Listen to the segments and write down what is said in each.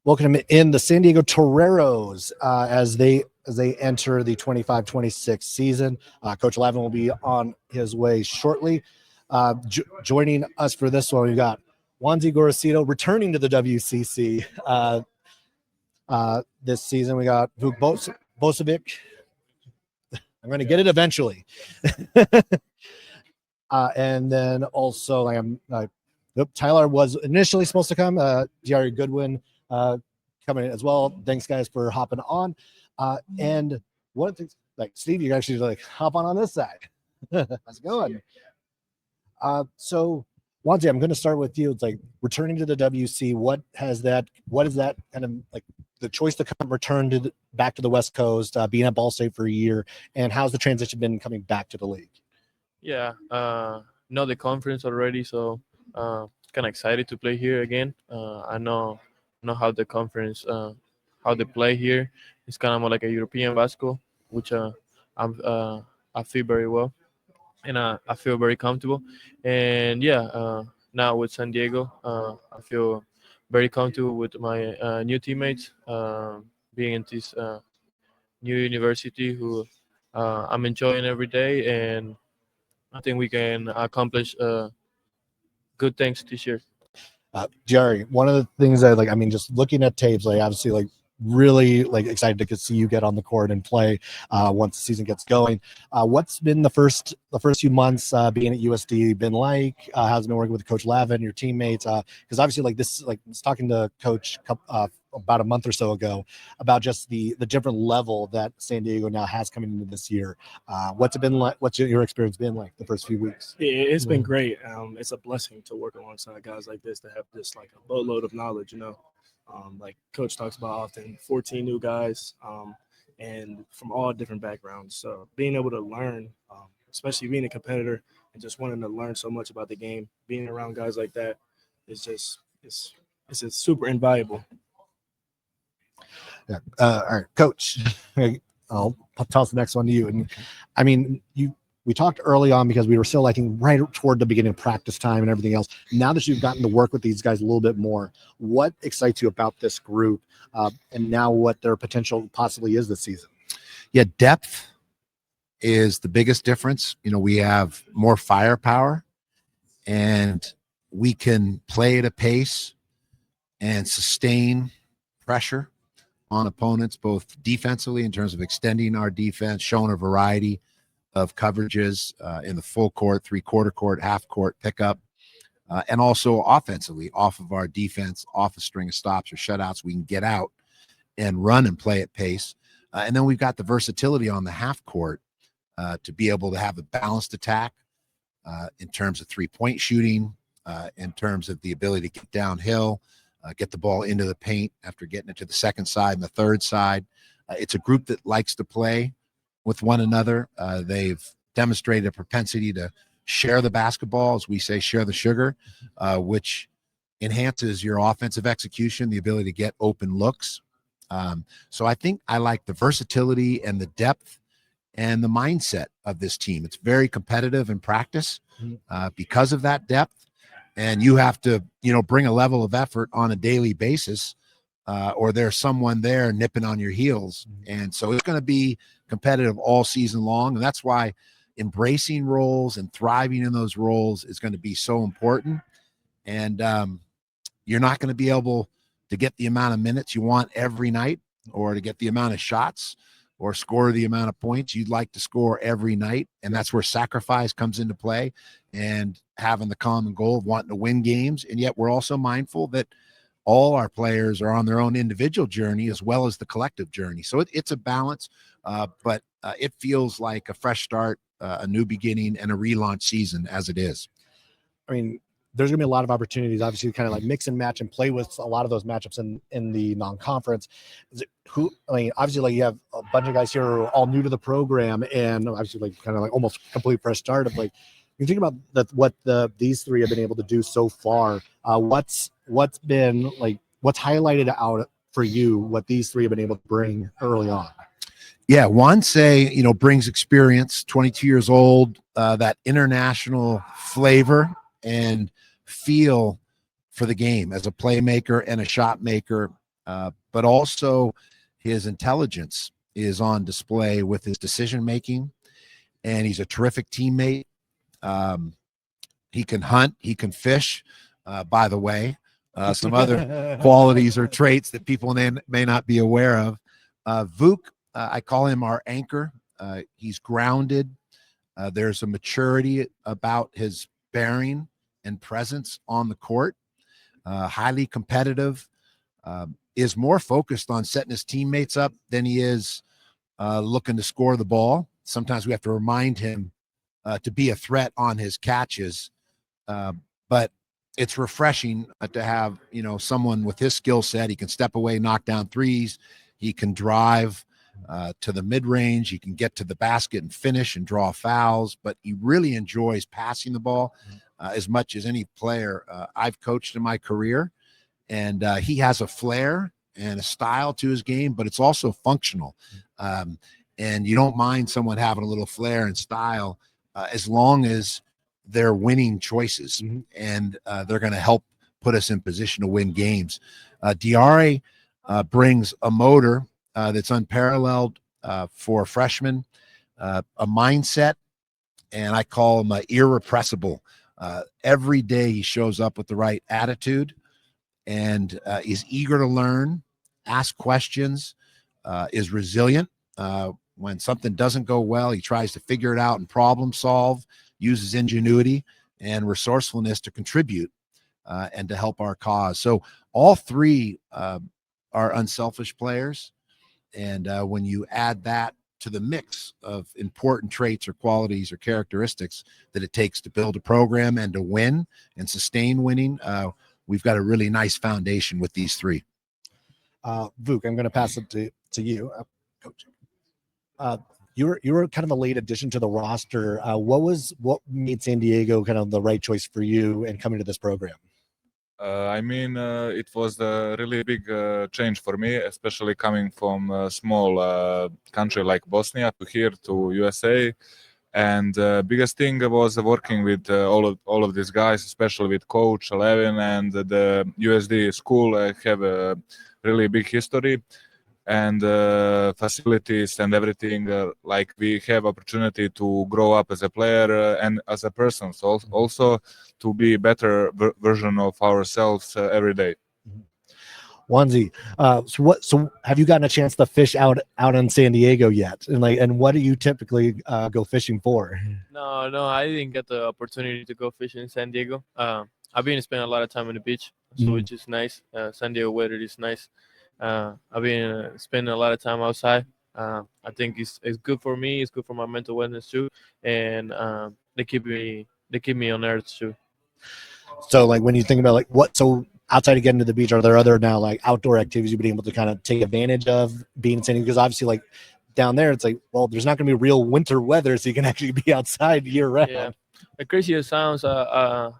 welcome in the San Diego Toreros as they enter the 25-26 season. Coach Lavin will be on his way shortly. Joining us for this one, we've got Wanzi Gorosito returning to the WCC this season. We got Vuk Bosovic. I'm going to get it eventually. And then also, Tyler was initially supposed to come. Jerry Goodwin coming in as well. Thanks, guys, for hopping on. And one of the things, Steve, you actually hop on this side. How's it going? So, Wanzi, I'm going to start with you. It's returning to the WC. What is that kind of the choice to return back to the West Coast, being at Ball State for a year, and how's the transition been coming back to the league? Yeah, know the conference already, so kind of excited to play here again. I know how the conference, how they play here. It's kind of more like a European basketball, which I feel very well, and I feel very comfortable. And now with San Diego, I feel very comfortable with my new teammates, being in this new university who I'm enjoying every day, and I think we can accomplish good things this year. Jerry, one of the things just looking at tapes, obviously really excited to see you get on the court and play once the season gets going. What's been the first few months being at USD been like? How's it been working with Coach Lavin, your teammates? Because obviously I was talking to Coach about a month or so ago about just the different level that San Diego now has coming into this year. What's it been like? What's your experience been like the first few weeks? It's been great. It's a blessing to work alongside guys like this, to have this a boatload of knowledge, like Coach talks about often, 14 new guys, and from all different backgrounds. So being able to learn, especially being a competitor and just wanting to learn so much about the game, being around guys like that is just it's just super invaluable. Yeah. All right, Coach. I'll toss the next one to you. And we talked early on because we were still right toward the beginning of practice time and everything else. Now that you've gotten to work with these guys a little bit more, what excites you about this group, and now what their potential possibly is this season? Yeah, depth is the biggest difference. We have more firepower, and we can play at a pace and sustain pressure on opponents, both defensively in terms of extending our defense, showing a variety of coverages in the full court, three-quarter court, half court, pickup, and also offensively off of our defense, off a string of stops or shutouts. We can get out and run and play at pace. And then we've got the versatility on the half court to be able to have a balanced attack in terms of three-point shooting, in terms of the ability to get downhill, get the ball into the paint after getting it to the second side and the third side. It's a group that likes to play with one another. They've demonstrated a propensity to share the basketball, as we say, share the sugar, which enhances your offensive execution, the ability to get open looks. So I think I like the versatility and the depth and the mindset of this team. It's very competitive in practice because of that depth. And you have to, bring a level of effort on a daily basis, or there's someone there nipping on your heels. And so it's going to be competitive all season long. And that's why embracing roles and thriving in those roles is going to be so important. And you're not going to be able to get the amount of minutes you want every night, or to get the amount of shots or score the amount of points you'd like to score every night. And that's where sacrifice comes into play, and having the common goal of wanting to win games. And yet we're also mindful that all our players are on their own individual journey as well as the collective journey. So it's a balance, but it feels like a fresh start, a new beginning, and a relaunch season as it is. There's going to be a lot of opportunities, obviously, kind of mix and match and play with a lot of those matchups in the non-conference. Obviously, you have a bunch of guys here who are all new to the program, and obviously, almost complete fresh start. Of you think about what these three have been able to do so far. What's been what's highlighted out for you? What these three have been able to bring early on? Yeah, Wanse, brings experience. 22 years old, that international flavor and feel for the game as a playmaker and a shot maker. but also his intelligence is on display with his decision making, and he's a terrific teammate. He can hunt, he can fish. By the way, some other qualities or traits that people may not be aware of. Vuk, I call him our anchor. He's grounded. There's a maturity about his bearing and presence on the court. Highly competitive. Is more focused on setting his teammates up than he is looking to score the ball. Sometimes we have to remind him to be a threat on his catches. But it's refreshing to have, someone with his skill set. He can step away, knock down threes. He can drive to the mid-range. He can get to the basket and finish and draw fouls. But he really enjoys passing the ball as much as any player I've coached in my career. And he has a flair and a style to his game, but it's also functional. And you don't mind someone having a little flair and style as long as they're winning choices, and they're going to help put us in position to win games. Diarra brings a motor that's unparalleled for a freshman, a mindset, and I call him irrepressible. Every day he shows up with the right attitude and is eager to learn, ask questions, is resilient. When something doesn't go well, he tries to figure it out and problem solve, uses ingenuity and resourcefulness to contribute and to help our cause. So all three are unselfish players. And when you add that to the mix of important traits or qualities or characteristics that it takes to build a program and to win and sustain winning, we've got a really nice foundation with these three. Vuk, I'm going to pass it to you, Coach. You were kind of a late addition to the roster. What made San Diego kind of the right choice for you and coming to this program? It was a really big change for me, especially coming from a small country like Bosnia to here to USA. And biggest thing was working with all of these guys, especially with Coach Levin and the USD school. Have a really big history and facilities and everything. Like we have opportunity to grow up as a player and as a person. So also to be better version of ourselves every day. Wanzi, so have you gotten a chance to fish out in San Diego yet? And what do you typically go fishing for? No, I didn't get the opportunity to go fishing in San Diego. I've been spending a lot of time on the beach, so which is nice. San Diego weather is nice. I've been spending a lot of time outside. I think it's good for me. It's good for my mental wellness too, and they keep me on earth too. So when you think about outside of getting to the beach, are there other now outdoor activities you've been able to kind of take advantage of being in San Diego? Because obviously down there, it's there's not going to be real winter weather, so you can actually be outside year round. Yeah, the crazy as it sounds, I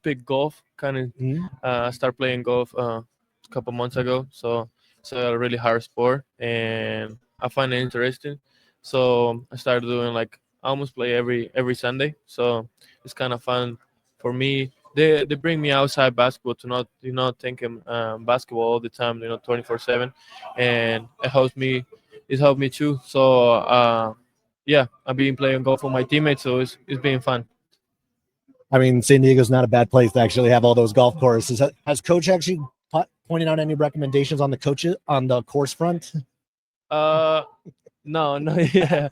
picked golf. I started playing golf a couple months ago, so it's a really hard sport, and I find it interesting. So I started doing I almost play every Sunday, so it's kind of fun for me. They bring me outside basketball to not thinking basketball all the time, 24/7, and it helps me. It helped me too. So yeah, I've been playing golf with my teammates, so it's been fun. I mean, San Diego's not a bad place to actually have all those golf courses. Has Coach actually pointed out any recommendations on the course front? No, yeah,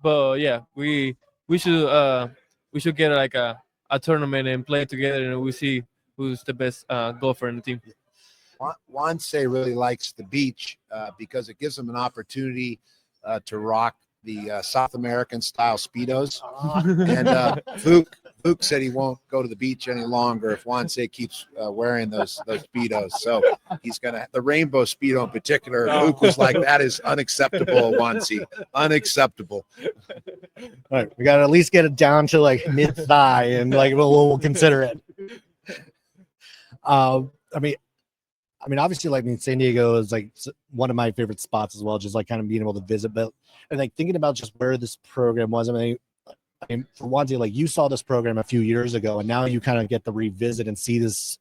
but yeah, we should get a tournament and play together, and we see who's the best golfer in the team. Wanse really likes the beach because it gives him an opportunity to rock the South American style Speedos. And Vuk said he won't go to the beach any longer if Wanse keeps wearing those Speedos. So he's the rainbow Speedo in particular. Vuk was like, that is unacceptable, Wanse. Unacceptable. All right, we got to at least get it down to mid thigh, and we'll consider it. I mean, obviously, San Diego is one of my favorite spots as well, just kind of being able to visit. But and thinking about just where this program was, I mean for Wanzi, you saw this program a few years ago, and now you kind of get to revisit and see this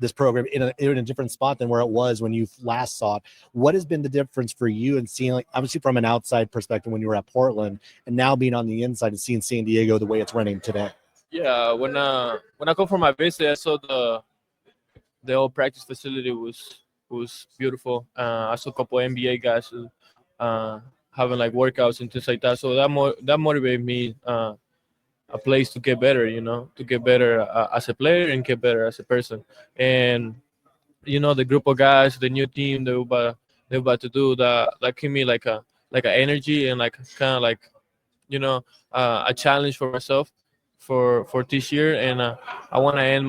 this program in a different spot than where it was when you last saw it. What has been the difference for you and seeing, like, obviously from an outside perspective when you were at Portland, and now being on the inside and seeing San Diego the way it's running today? Yeah, when I come from my visit, I saw the old practice facility was beautiful. I saw a couple NBA guys having like workouts and things like that. So that motivated me a place to get better, to get better as a player and get better as a person. And the group of guys, the new team they're about to do that give me like a energy and like kind of like a challenge for myself for this year. And I want to end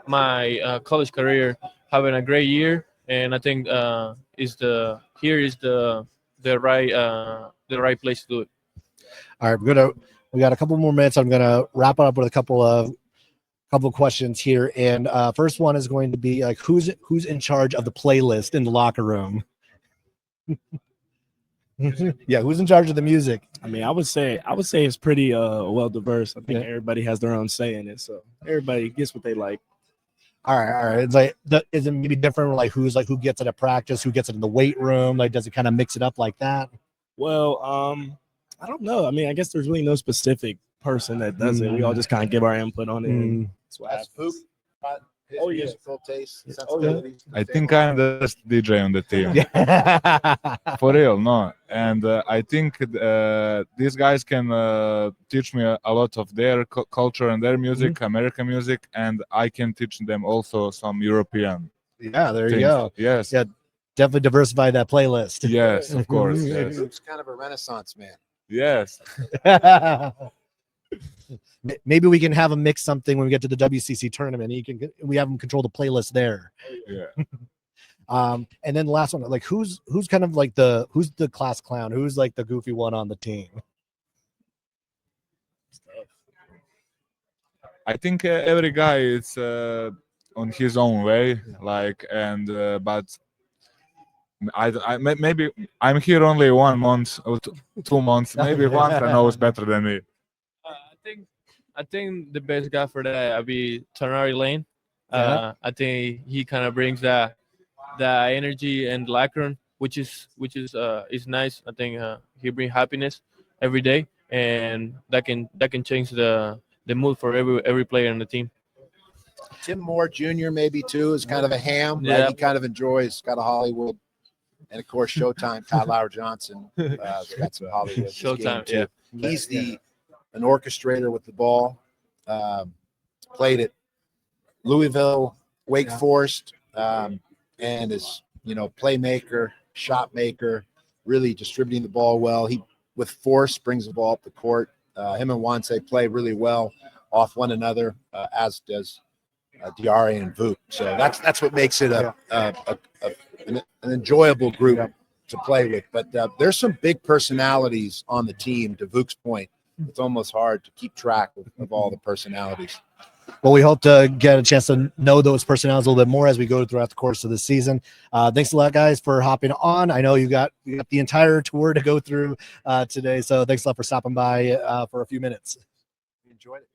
my college career having a great year. And I think is the right place to do it. All right, we got a couple more minutes. I'm gonna wrap it up with a couple of questions here. And first one is going to be like, who's in charge of the playlist in the locker room? Yeah, who's in charge of the music? I mean, I would say it's pretty well diverse. I think everybody has their own say in it, so everybody gets what they like. All right. It's like, is it maybe different? Like who gets it at practice? Who gets it in the weight room? Like, does it kind of mix it up like that? Well, I don't know. I mean, I guess there's really no specific person that does it. We all just kind of give our input on it. And that's what happens. His musical taste, sensibilities. I think I'm the best DJ on the team. For real, no. And I think these guys can teach me a lot of their culture and their music, American music, and I can teach them also some European. Yeah, there you things. go. Yes. Yeah, definitely diversify that playlist. Yes, of course. Yes. It's kind of a renaissance man. Yes. Maybe we can have him mix something when we get to the WCC tournament. We have him control the playlist there. Yeah. And then the last one, like who's kind of like who's the class clown? Who's like the goofy one on the team? I think every guy is on his own way, but maybe I'm here only 1 month or 2 months. Maybe Juan knows better than me. I think the best guy for that would be Tonari Lane. Yeah. I think he kind of brings that energy and locker room, which is nice. I think he brings happiness every day, and that can change the mood for every player in the team. Tim Moore Jr. maybe too is kind of a ham. Yeah. Right? He kind of enjoys got a Hollywood, and of course Showtime. Kyle Lauer Johnson got some Hollywood. Showtime, too. He's an orchestrator with the ball. Played at Louisville, Wake Forest, and is playmaker, shot maker, really distributing the ball well. He with force brings the ball up the court. Him and Wanse play really well off one another, as does Diarra and Vuk. So that's what makes it an enjoyable group to play with. But there's some big personalities on the team. To Vuk's point, it's almost hard to keep track of all the personalities. Well, we hope to get a chance to know those personalities a little bit more as we go throughout the course of the season. Thanks a lot, guys, for hopping on. I know you got the entire tour to go through today, so thanks a lot for stopping by for a few minutes. We enjoyed it.